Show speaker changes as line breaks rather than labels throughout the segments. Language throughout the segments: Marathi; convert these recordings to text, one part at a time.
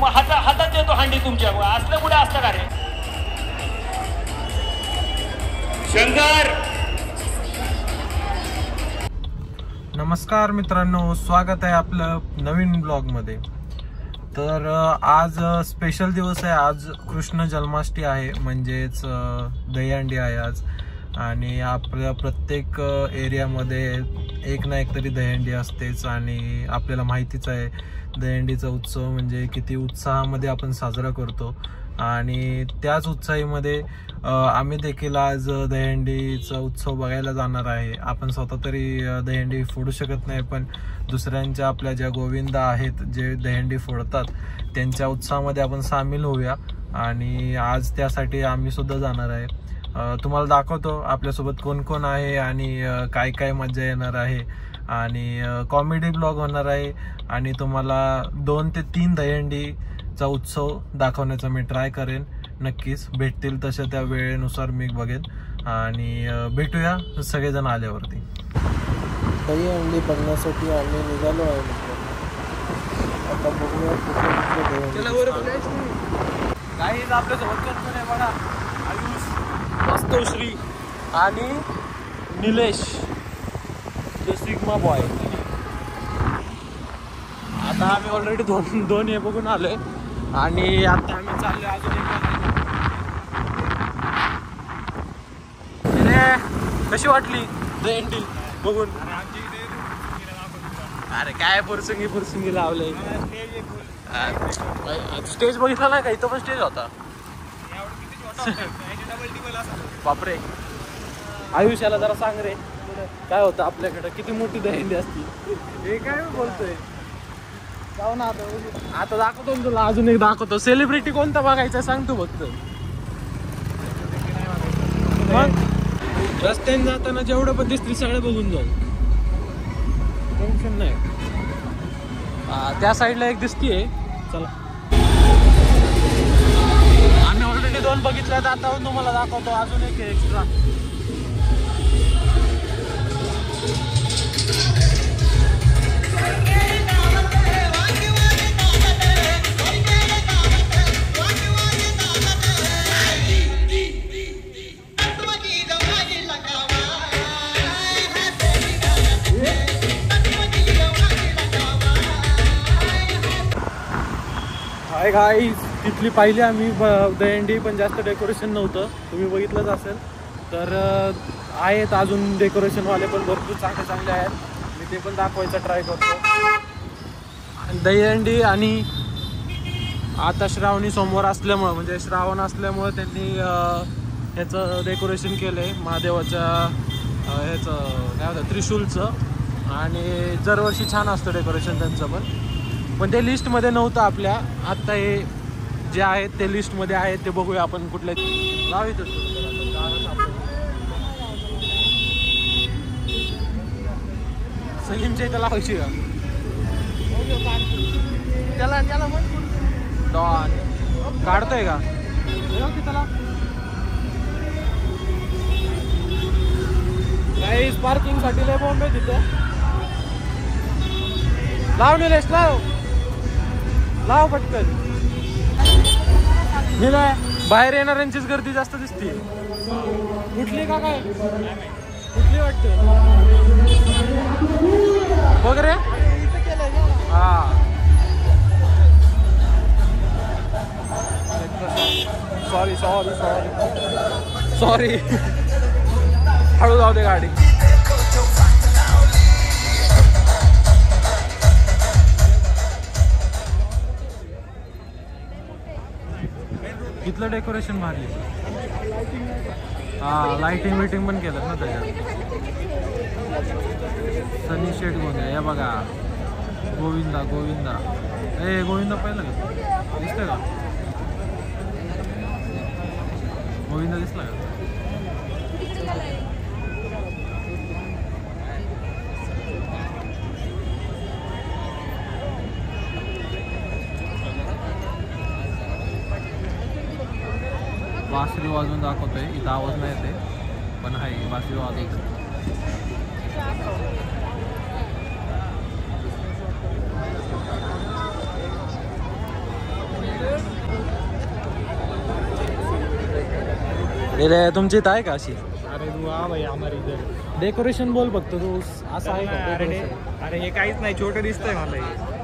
मग हातात देतो हांडी तुमच्या. मग असलं कुठे असतं का रे शंकर.
नमस्कार मित्रांनो, स्वागत आहे आपलं नवीन ब्लॉगमध्ये. तर आज स्पेशल दिवस आहे. आज कृष्ण जन्माष्टमी आहे, म्हणजेच दहीहंडी आहे आज. आणि आपल्या प्रत्येक एरियामध्ये एक ना एक तरी दहीहंडी असतेच. आणि आपल्याला माहितीच आहे दहीहंडीचा उत्सव म्हणजे किती उत्साहामध्ये आपण साजरा करतो. आणि त्याच उत्साहीमध्ये आम्ही देखील आज दहीहंडीचा उत्सव बघायला जाणार आहे. आपण स्वतः तरी दहीहंडी फोडू शकत नाही, पण दुसऱ्यांच्या आपल्या ज्या गोविंदा आहेत जे दहीहंडी फोडतात त्यांच्या उत्साहामध्ये आपण सामील होऊया. आणि आज त्यासाठी आम्ही सुद्धा जाणार आहे. तुम्हाला दाखवतो आपल्यासोबत कोण कोण आहे आणि काय काय मजा येणार आहे. आणि कॉमेडी ब्लॉग होणार आहे. आणि तुम्हाला 2 ते 3 दहीहंडीचा उत्सव दाखवण्याचा मी ट्राय करेन. नक्कीच भेटतील तशा त्या वेळेनुसार मी बघेन. आणि भेटूया सगळेजण आल्यावरती. दहीहंडी बघण्यासाठी आम्ही निघालो आहे. आता बघूया काही आपल्यासोबत कोण आहे बघा. आयुष, वास्तवश्री आणि निलेश द सिग्मा बॉय. आता आम्ही ऑलरेडी दोन हे बघून आलोय. आणि आता आम्ही चाललोय अजून एक. कशी वाटली दहीहंडी बघून? अरे काय फुरसंगी लावलंय. स्टेज बघितला नाही का? इथं पण स्टेज होता. बापरे. आयुष्याला जरा सांग रे काय होतं आपल्याकडे, किती मोठी दहीहंडी असती. हे काय बोलतोय. जाऊ ना आता दाखवतो ना तुला. अजून एक दाखवतो. सेलिब्रिटी कोणता बघायचा सांग तू फक्त. मग रस्त्याने जाताना जेवढं पण दिसतील सगळं बघून जाऊ, टेन्शन नाही. त्या साईडला एक दिसतीये. चला आम्ही ऑलरेडी 2 बघितल्यात. आता तुम्हाला दाखवतो अजून एक एक्स्ट्रा. हाय गाईज, तिथली पाहिली आम्ही दहीहंडी, पण जास्त डेकोरेशन नव्हतं. तुम्ही बघितलंच असेल. तर आहेत अजून डेकोरेशनवाले पण भरपूर चांगले आहेत. मी ते पण दाखवायचा ट्राय करतो. दहीहंडी आणि आता श्रावणी सोमवार असल्यामुळं, म्हणजे श्रावण असल्यामुळं त्यांनी ह्याचं डेकोरेशन केलं आहे महादेवाच्या ह्याचं काय होतं त्रिशूलचं. आणि दरवर्षी छान असतं डेकोरेशन त्यांचं. पण ते लिस्टमध्ये नव्हतं आपल्या. आत्ता हे जे आहेत ते लिस्टमध्ये आहेत. ते बघूया आपण कुठल्या लावित. सलीमच्या इथं लावायची का? त्याला डॉन काढतोय का त्याला? काही पार्किंग साठी लय बॉम्बे तिथं. लाव निलेश, लाव पटकन. हे नाही बाहेर येणाऱ्यांचीच गर्दी जास्त दिसते. कुठली का काय कुठली वाटते वगैरे. हा सॉरी हळू जाऊ दे गाडी. इथलं डेकोरेशन भारी. हा लाइटिंग विटिंग पण केलं ना त्याच्यात. सनी शेड गोंधळ हे बघा. गोविंदा ए गोविंदा पाहिलं का? दिसतंय का गोविंदा? दिसला का? बासरी वाजवून दाखवतोय. इथं आवाज नाही येते पण आहे बासरी वाजवतोय. तुमची इथं आहे का अशी?
अरे वाह भाई हमारे इधर
डेकोरेशन बोल फक्त तू असं आहे का
अरे
decoration?
अरे हे काहीच नाही छोटं दिसतंय मला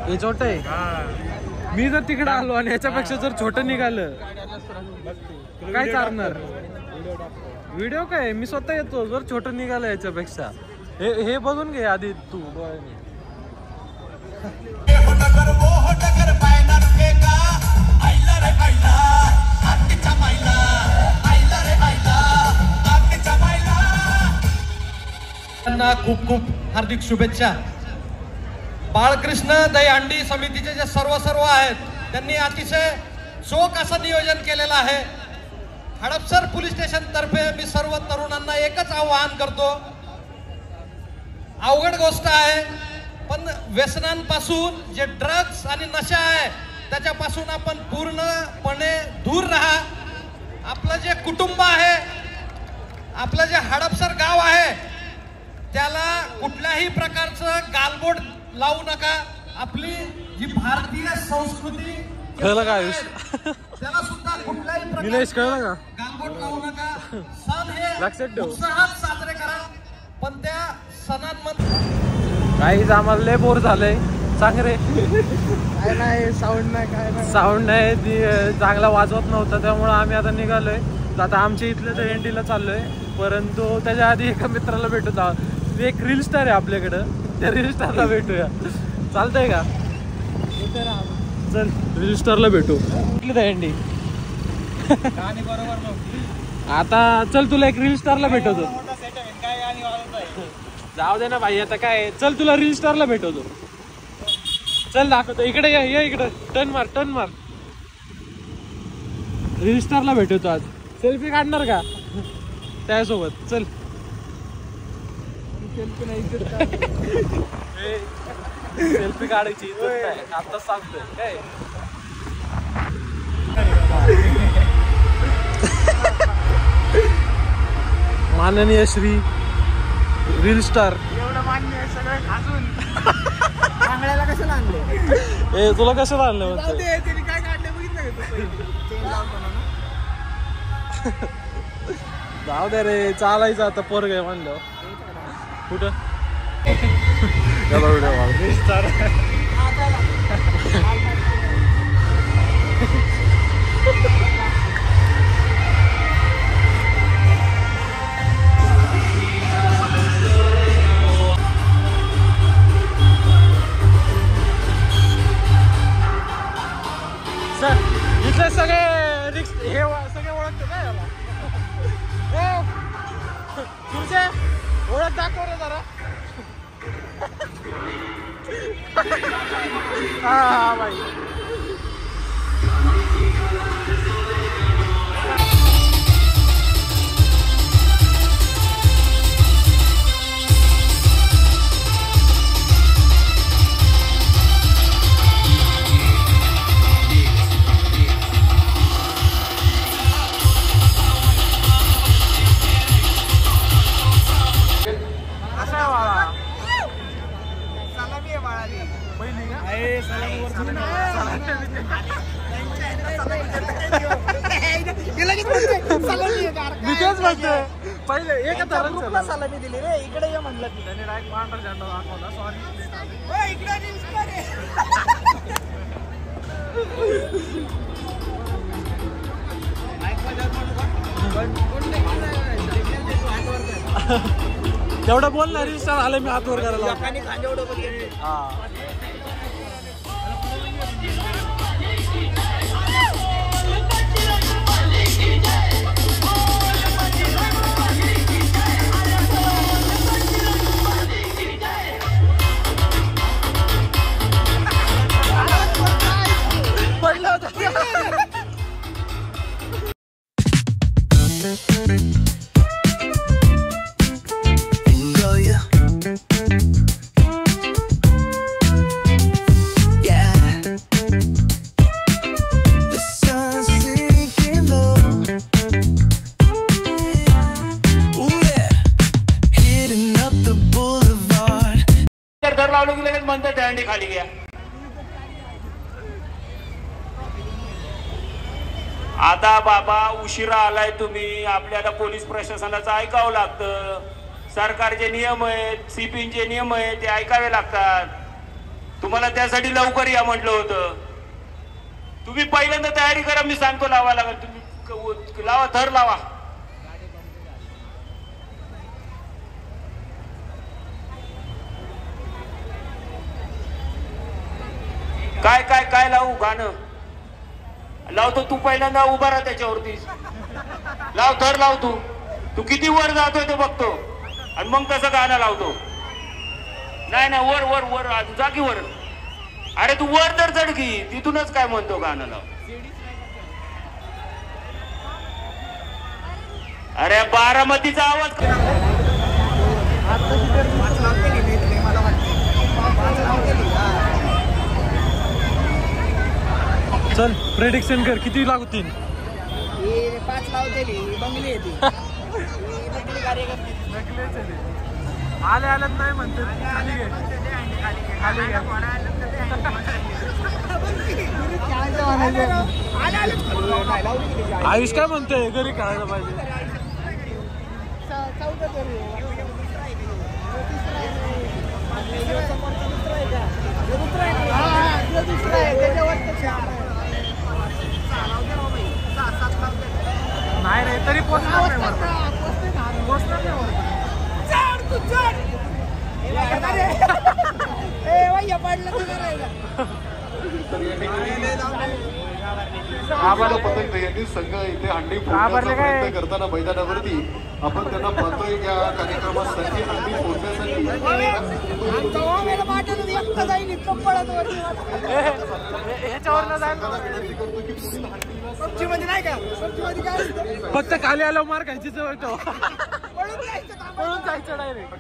हे छोटं आहे.
हा
मी जर तिकडे आलो आणि याच्यापेक्षा जर छोटं निघालं काय चालणार? व्हिडिओ काय मी स्वतः येतो जर छोटं निघालं याच्यापेक्षा. हे बघून घे आधी तू डोळ्याने.
खूप खूप हार्दिक शुभेच्छा. बाळकृष्ण दहीहंडी समितीचे जे सर्व आहेत त्यांनी अतिशय चोख असं नियोजन केलेलं आहे. हडपसर पोलीस स्टेशन तर्फे मी सर्व तरुणांना एकच आवाहन करतो, अवघड गोष्ट आहे पण व्यसनांपासून जे ड्रग्स आणि नशा आहे त्याच्यापासून आपण पूर्णपणे दूर राहा. आपलं जे कुटुंब आहे, आपलं जे हडपसर गाव आहे त्याला कुठल्याही प्रकारचं गालबोट लावू नका. आपली जी भारतीय संस्कृती
कळलं का
त्याला सुद्धा कुठल्याही
निलेश कळलं का?
गालबोट लावू नका. सण हे
लक्षात ठेव.
उत्साहात साजरे करा पण त्या सणांमध्ये
काहीच आम्हाला लय बोर झालंय. सांग रे.
काय नाही साऊंड नाही काय नाही
साऊंड नाही ती चांगला वाजवत नव्हता त्यामुळे आम्ही आता निघालोय. आता आमच्या इथल्या दहीहंडीला चाललोय परंतु त्याच्या आधी एका मित्राला भेटत आहोत. एक रील स्टार आहे आपल्याकडं, त्या रील स्टारला भेटूया. चालतंय का? चल रील स्टारला भेटू. कुठली दहीहंडी?
गाणी बरोबर नव्हती.
आता चल तुला एक रील स्टारला भेटवतो.
मोठा सेट आहे काय गाणी वाजत आहे.
जाऊ दे ना भाई आता काय. चल तुला रील स्टारला भेटवतो. चल दाखवतो. इकडे ये इकडे. टर्न मार. रील स्टारला भेटवतो आज. सेल्फी काढणार का त्यासोबत? चल. सेल्फी काढायची आता सांगतोय काय. माननीय श्री रील स्टार.
एवढं मान्य आहे सगळं खाजून आंगळ्याला कशाला आणले?
ए तुला कसं आणलं
जाऊ
म्हणतो?
दे, त्यांनी काय काढलं बघितलं का तू? चेन लावतो ना.
जाऊ दे रे चालायचं आता पोरग आहे म्हणलं. कुठं इथले सगळे रिक्स हे सगळे ओळखते काय याला? तुझे ओळख दाखव रे जरा. हा भाई मी तेच म्हणतोय पहिले एक
सलामी दिली रे. इकडे ये म्हणलं तिला.
त्याने डायरेक्ट पांढरा झेंडा दाखवला. सॉरी. तेवढं बोल ना. रिस्टार आले मी हात वर करायला. हा
घर लावलं की लगेच म्हणतात दहीहंडी खाली घ्या. आता बाबा उशिरा आलाय तुम्ही, आपल्याला पोलीस प्रशासनाचं ऐकावं लागतं. सरकारचे नियम आहेत, सीपीचे नियम आहेत, ते ऐकावे लागतात. तुम्हाला त्यासाठी लवकर या म्हटलं होतं. तुम्ही पहिल्यांदा तयारी करा, मी सांगतो लावा लागेल. तुम्ही लावा, थर लावा. काय काय काय लावू गाणं? लावतो तू पहिल्यांदा उभा राहा त्याच्यावरती. लाव, थर लाव. तू किती वर जातोय तो बघतो आणि मग कसं गाणं लावतो. नाही नाही, वर वर वर जा की वर. अरे तू वर तर चढ की, तिथूनच काय म्हणतो गाणं लाव. अरे बारामतीचा आवाज.
चल प्रेडिक्शन कर, किती लागतील?
5 लावतेली बंगली येते.
आले आलेच नाही म्हणते. आयुष काय म्हणतोय, घरी खेळायला पाहिजे. नाही रे, तरी पोचणार नाही.
आम्हाला पतंग यांनी संघ इथे हंडी फोडण्याचा प्रयत्न करताना मैदानावरती आपण त्यांना पाहतोय. या कार्यक्रमासाठी हंडी फोडण्यासाठी
फक्त खाली आलो मार खायची जवळ तो पळून जायचं डायरेक्ट.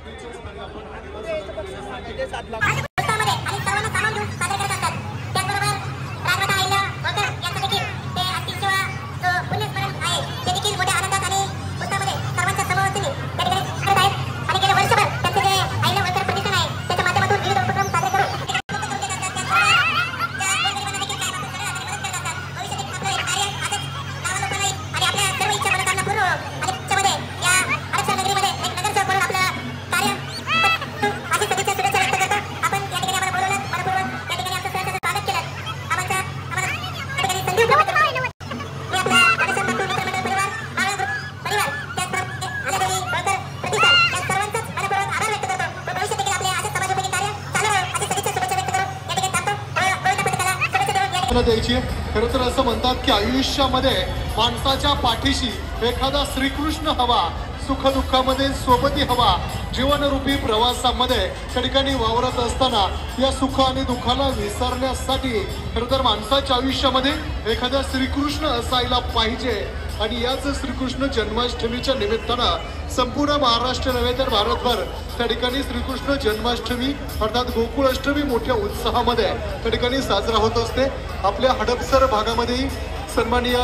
द्यायची. खरं तर असं म्हणतात की आयुष्यामध्ये माणसाच्या पाठीशी एखादा श्रीकृष्ण हवा, सुखदुःखामध्ये सोबती हवा. जीवनरूपी प्रवासामध्ये त्या ठिकाणी वावरत असताना या सुख आणि दुःखाला विसरण्यासाठी खरं तर माणसाच्या आयुष्यामध्ये एखादा श्रीकृष्ण असायला पाहिजे. आणि याच श्रीकृष्ण जन्माष्टमीच्या निमित्तानं संपूर्ण महाराष्ट्र नव्हे तर भारतभर त्या ठिकाणी श्रीकृष्ण जन्माष्टमी अर्थात गोकुळ अष्टमी मोठ्या उत्साहामध्ये त्या ठिकाणी साजरा होत असते. आपल्या हडपसर भागामध्ये सन्माननीय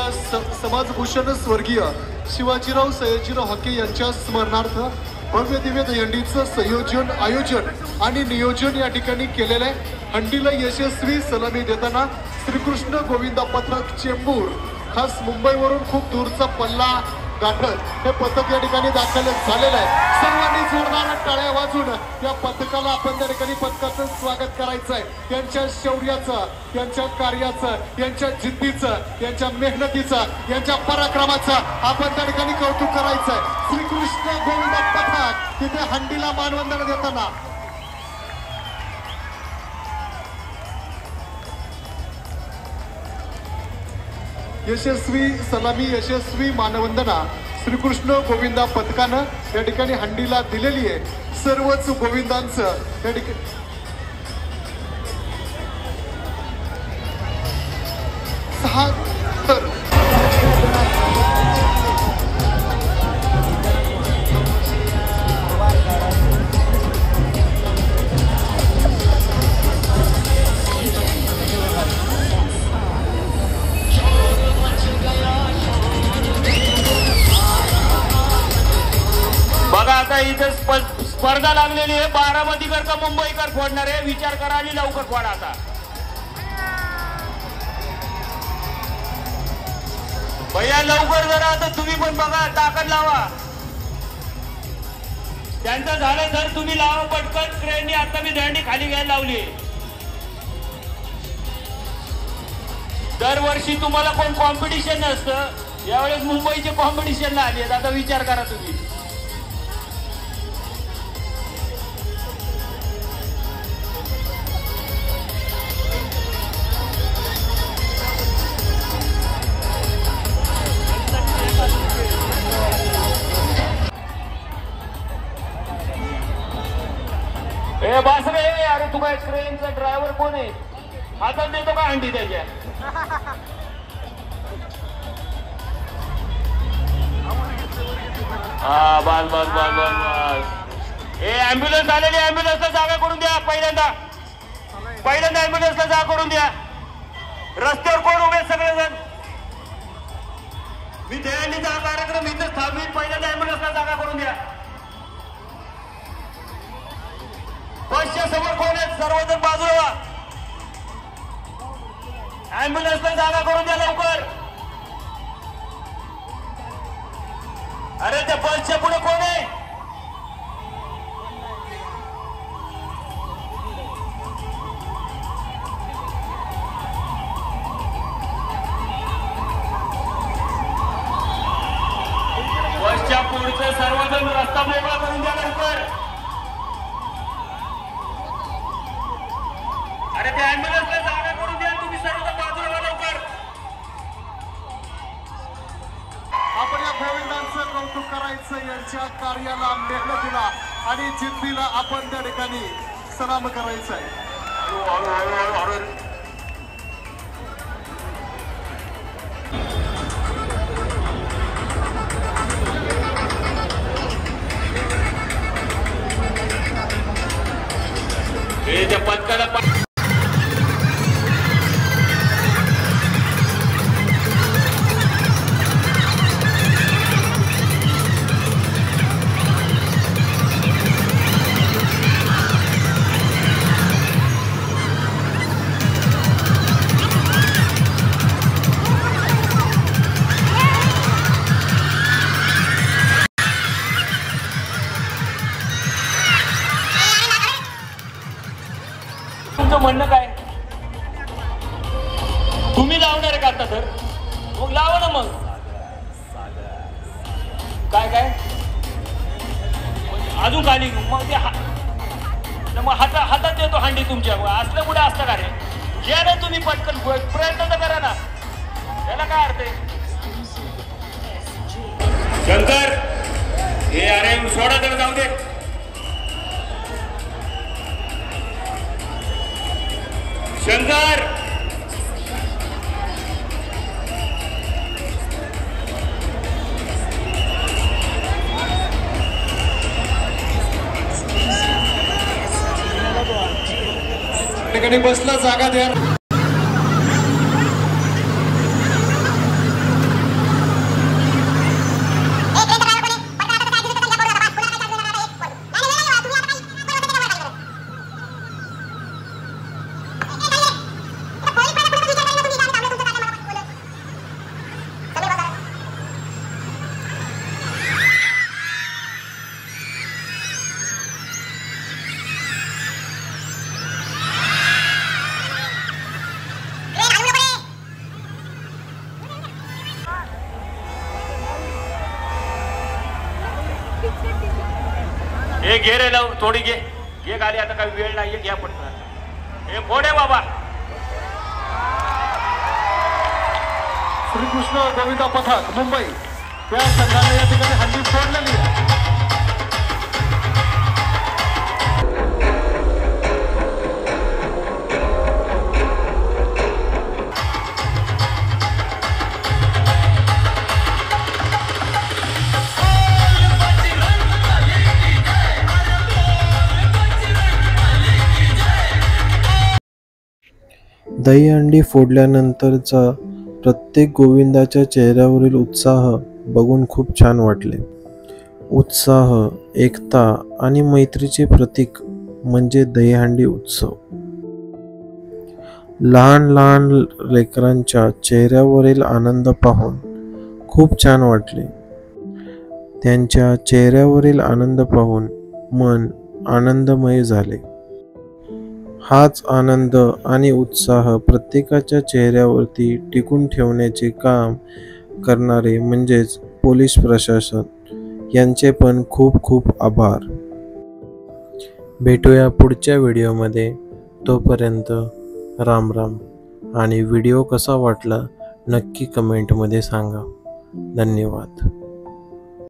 समाजभूषण स्वर्गीय शिवाजीराव सयाजीराव हाके यांच्या स्मरणार्थ भव्य दिव्य दहीहंडीचं संयोजन, आयोजन आणि नियोजन या ठिकाणी केलेलं आहे. हंडीला यशस्वी सलामी देताना श्रीकृष्ण गोविंदा पथक चेंबूर खास मुंबईवरून खूप दूरचा पल्ला गाठत हे पथक या ठिकाणी दाखल झालेलं आहे. सर्वांनी जोरदार टाळ्या वाजून या पथकाला आपण त्या ठिकाणी पथकाचं स्वागत करायचं आहे. यांच्या शौर्याचं, यांच्या कार्याचं, यांच्या जिद्दीचं, यांच्या मेहनतीचं, यांच्या पराक्रमाचं आपण त्या ठिकाणी कौतुक करायचं आहे. श्रीकृष्ण गोविंद पथक तिथे हंडीला मानवंदना देताना यशस्वी सलामी, यशस्वी मानवंदना श्रीकृष्ण गोविंदा पथकानं या ठिकाणी हंडीला दिलेली आहे. सर्वच गोविंदांचं या ठिकाणी
बघा आता इथे स्पर्धा लागलेली आहे. बारामतीकर का मुंबईकर फोडणार आहे, विचार करा आणि लवकर फोडा. आता भैया लवकर जरा, तर तुम्ही पण बघा, ताकद लावा. त्यांचं झालं सर, तुम्ही लावा पटकन. क्रेननी आता मी दंडी खाली घ्यायला लावली. दरवर्षी तुम्हाला कोण कॉम्पिटिशन नसतं, यावेळेस मुंबईचे कॉम्पिटिशनला आली आहेत. आता विचार करा तुम्ही. ए बास रे, अरे तू काय ट्रेनचा ड्रायव्हर कोण आहे? हातात देतो का अंडी त्याच्या? हा बस बस बस बस बस. ए ऍम्ब्युलन्स आलेली, ऍम्ब्युलन्सला जागा करून द्या. पहिल्यांदा ऍम्ब्युलन्सला जागा करून द्या. रस्त्यावर कोण उभे सगळेजण? मी दहीहंडीचा कार्यक्रम इथं थांबवीन. पहिल्यांदा ऍम्ब्युलन्सला जागा करून द्या. बसच्या समोर कोण आहेत? सर्वजण बाजूला व्हा. ऍम्ब्युलन्सला जागा करून द्या लवकर. अरे त्या बसच्या पुढे कोण आहे? बसच्या पुढचे सर्वजण रस्ता मोकळा करून द्या लवकर. अरे त्या ऍम्ब्युलन्सला जागा करून द्या. तुम्ही सर्वजण बाजूला व्हा लवकर.
आपण या गोविंदांचं कौतुक करायचं. यांच्या कार्याला, मेहनतीला आणि जिद्दीला आपण त्या ठिकाणी सलाम करायचं आहे.
हे त्या पथकाला म्हणणं काय? तुम्ही लावणार का आता? तर मग लावा ना. मग काय अजून खाली मग ते मग हातात देतो हांडी तुमच्या. असलं पुढे असतं का रे? घ्या ना तुम्ही पटकन, प्रयत्न तर करा ना. त्याला काय अर्थ आहे? शंकर हे अरे सोडा तर जाऊ दे. शंकर
ठिकाणी बसला जागा द्या.
हे घे रे लावून, थोडी घे गाडी. आता काही वेळ नाहीये, घ्या पटकन. हे कोण आहे बाबा?
श्रीकृष्ण गोविंदा पथक मुंबई त्या संघाने या ठिकाणी हंडी फोडलेली आहे.
दहीहंडी फोडल्यानंतरचा प्रत्येक गोविंदाच्या चेहऱ्यावरील उत्साह बघून खूप छान वाटले. उत्साह, एकता आणि मैत्रीचे प्रतीक म्हणजे दहीहंडी उत्सव. लहान लहान लेकरांच्या चेहऱ्यावरील आनंद पाहून खूप छान वाटले. त्यांच्या चेहऱ्यावरील आनंद पाहून मन आनंदमय झाले. हाच आनंद आणि उत्साह प्रत्येकाच्या चेहऱ्यावरती टिकून ठेवण्याचे काम करणारे म्हणजेच पोलीस प्रशासन यांचे पण खूप खूप आभार. भेटूया पुढच्या व्हिडिओमध्ये. तोपर्यंत राम राम. आणि व्हिडिओ कसा वाटला नक्की कमेंटमध्ये सांगा. धन्यवाद.